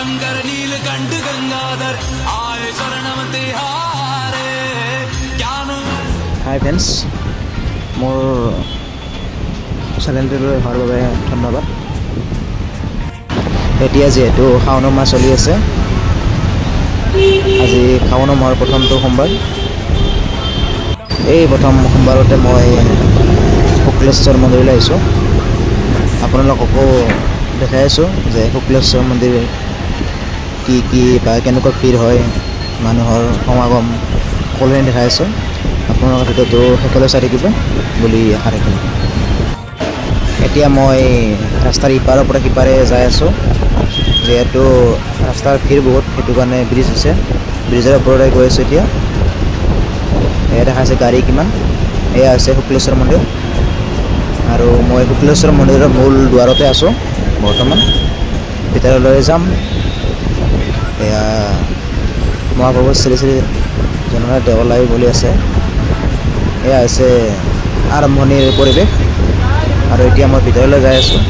शंकर नीलकंठ गंगाधर आए शरणम तिहारे ज्ञान। हाय फ्रेंड्स, मोर चैनल होৱাৰ বাবে ধন্যবাদ। এতিয়া যেহেতু শাওনৰ মাহ চলি আছে, আজি শাওনৰ মাহৰ প্ৰথমটো সোমবাৰ। এই প্ৰথম সোমবাৰতে মই শুক্লেশ্বৰ মন্দিৰলৈ আহিছোঁ। আপোনালোককো দেখাই আছোঁ যে শুক্লেশ্বৰ মন্দিৰ কি বা কেনেকুৱা ভিৰ হয়, মানুহৰ সমাগম সকলোখিনি দেখাই আছোঁ। আপোনালোকৰ ভিডিঅ'টো শেষলৈ চাই থাকিব বুলি আশা ৰাখিলোঁ। এতিয়া মই ৰাস্তাৰ ইপাৰৰ পৰা সিপাৰে যাই আছোঁ। যিহেতু ৰাস্তাৰ ভিৰ বহুত, সেইটো কাৰণে ব্ৰিজ আছে, ব্ৰিজৰ ওপৰতে গৈ আছোঁ। এতিয়া এয়া দেখাইছে গাড়ী কিমান। এয়া হৈছে শুক্লেশ্বৰ মন্দিৰ, আৰু মই শুক্লেশ্বৰ মন্দিৰৰ মূল দুৱাৰতে আছোঁ বৰ্তমান। ভিতৰলৈ যাম। এয়া মহাপ্ৰভু শ্ৰী শ্ৰী জগন্নাথ দেৱালয় বুলি আছে। এয়া হৈছে আৰম্ভণিৰ পৰিৱেশ, আৰু এতিয়া মই ভিতৰলৈ যাই আছোঁ।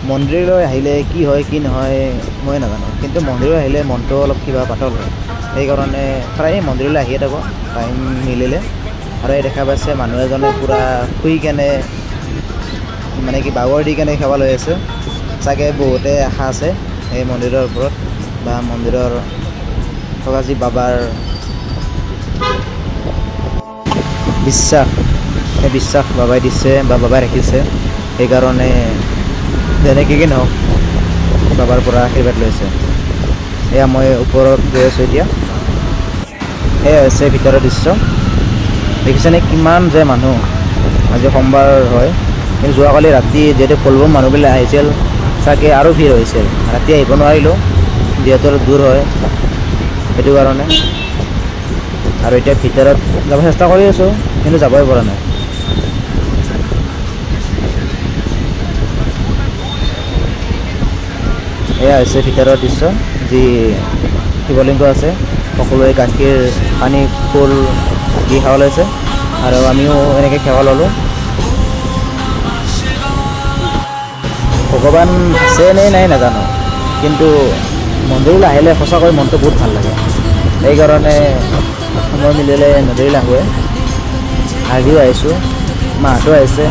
মন্দিৰলৈ আহিলে কি হয় কি নহয় মই নাজানো, কিন্তু মন্দিৰলৈ আহিলে মনটো অলপ কিবা পাতল হয়। সেইকাৰণে প্ৰায় মন্দিৰলৈ আহিয়ে থাকোঁ টাইম মিলিলে। আৰু এই দেখা পাইছে মানুহ এজনে পূৰা শুই কেনে, মানে কি বাগৰ দি কেনে সেৱা লৈ আছে। চাগে বহুতে আশা আছে এই মন্দিৰৰ ওপৰত, বা মন্দিৰৰ থকা যি বাবাৰ বিশ্বাস, সেই বিশ্বাস বাবাই দিছে বা বাবাই ৰাখিছে। সেইকাৰণে যেনেকৈ কি নহওক বাবাৰ পৰা আশীৰ্বাদ লৈছে। এয়া মই ওপৰত গৈ আছোঁ এতিয়া। এয়া হৈছে ভিতৰৰ দৃশ্য। দেখিছেনে কিমান যে মানুহ। আজি সোমবাৰ হয়, কিন্তু যোৱাকালি ৰাতি যিহেতু ফুলবম মানুহবিলাক আহিছিল, চাগে আৰু ভিৰ হৈছিল। ৰাতি আহিব নোৱাৰিলোঁ যিহেতু দূৰ হয়, সেইটো কাৰণে। আৰু এতিয়া ভিতৰত যাব চেষ্টা কৰি আছোঁ, কিন্তু যাবই পৰা নাই। এয়া হৈছে ভিতৰৰ দৃশ্য। যি শিৱলিংগ আছে, সকলোৱে গাখীৰ পানী ফুল দি সেৱা লৈছে, আৰু আমিও এনেকৈ সেৱা ল'লোঁ। ভগৱান আছে নে নাই নাজানো, কিন্তু মন্দিৰলৈ আহিলে সঁচাকৈ মনটো বহুত ভাল লাগে। সেইকাৰণে সময় মিলিলে মন্দিৰলৈ আহোঁ। আজিও আহিছোঁ, মাহঁতো আহিছে।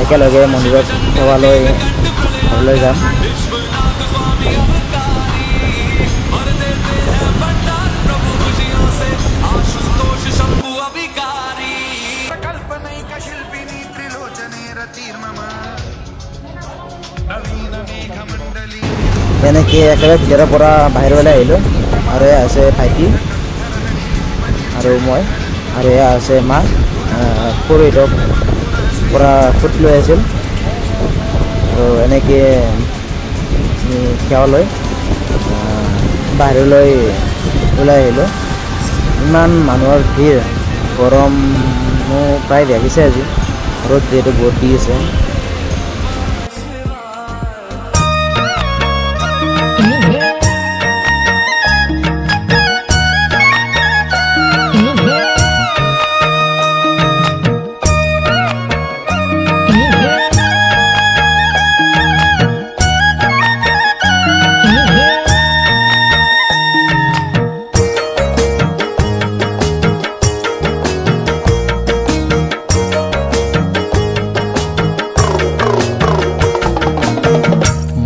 একেলগে মন্দিৰত সেৱা লৈ ঘৰলৈ যাম। এনেকৈ একেবাৰে ভিতৰৰ পৰা বাহিৰলৈ আহিলোঁ। আৰু এয়া আছে ভাইটি আৰু মই, আৰু এয়া আছে মা। পুৰোহিতক পৰা ফুট লৈ আছিল, আৰু এনেকৈ সেৱা লৈ বাহিৰলৈ ওলাই আহিলোঁ। ইমান মানুহৰ ভিৰ, গৰমো প্ৰায় লাগিছে আজি, ৰ'দ যিহেতু বহুত দি আছে।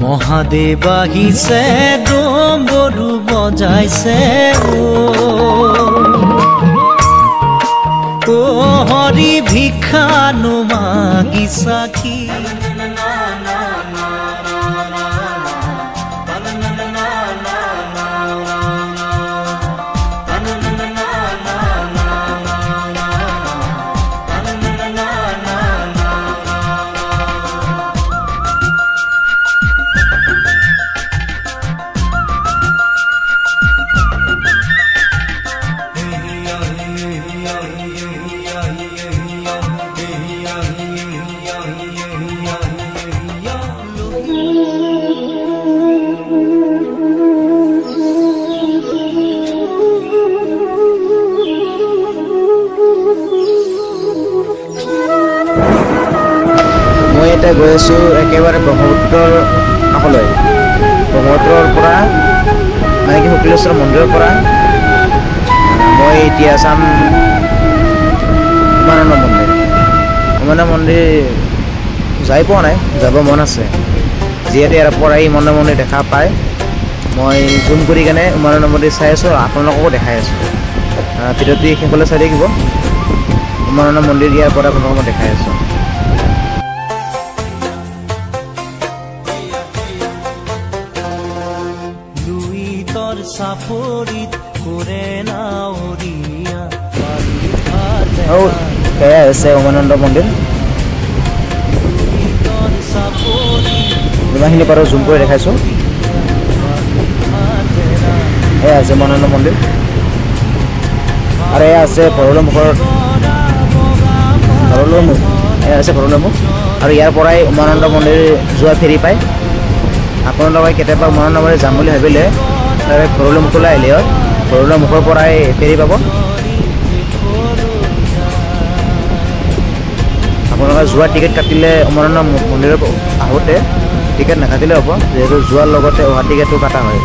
মহাদেৱ আহিছে, ডম্বৰু বজাইছে, অ হৰি ভিক্ষা নুমাগি সাখী। এতিয়া গৈ আছোঁ একেবাৰে ব্ৰহ্মপুত্ৰৰ কাষলৈ। ব্ৰহ্মপুত্ৰৰ পৰা মানে কি শুক্লেশ্বৰ মন্দিৰৰ পৰা মই এতিয়া চাম উমানন্দ মন্দিৰ। উমানন্দ মন্দিৰ যাই পোৱা নাই, যাব মন আছে। যিহেতু ইয়াৰ পৰাই উমানন্দ মন্দিৰ দেখা পায়, মই জুম কৰি কেনে উমানন্দ মন্দিৰ চাই আছোঁ, আপোনালোককো দেখাই আছোঁ। ভিডিঅ'টো শেষলৈ চাই থাকিব। উমানন্দ মন্দিৰ ইয়াৰ পৰা আপোনালোকক মই দেখাই আছোঁ। লুইতৰ চাপৰিত কৰে নাৱৰীয়া সেয়াই হৈছে উমানন্দ মন্দিৰ। যিমানখিনি পাৰোঁ জুম কৰি দেখাইছোঁ। এয়া আছে উমানন্দ মন্দিৰ আৰু এয়া আছে ভৰলুমুখৰ এয়া আছে ভৰলুমুখ আৰু ইয়াৰ পৰাই উমানন্দ মন্দিৰ যোৱা ফেৰী পায়। আপোনালোকে কেতিয়াবা উমানন্দ মন্দিৰ যাম বুলি ভাবিলে তাৰে ভৰলুমুখলৈ আহিলে হয়, ভৰলুমুখৰ পৰাই ফেৰী পাব। আপোনালোকে যোৱাৰ টিকেট কাটিলে উমানন্দ মন্দিৰত আহোঁতে টিকেট নাকাটিলে হ'ব, যিহেতু যোৱাৰ লগতে অহা টিকেটটো কটা হয়।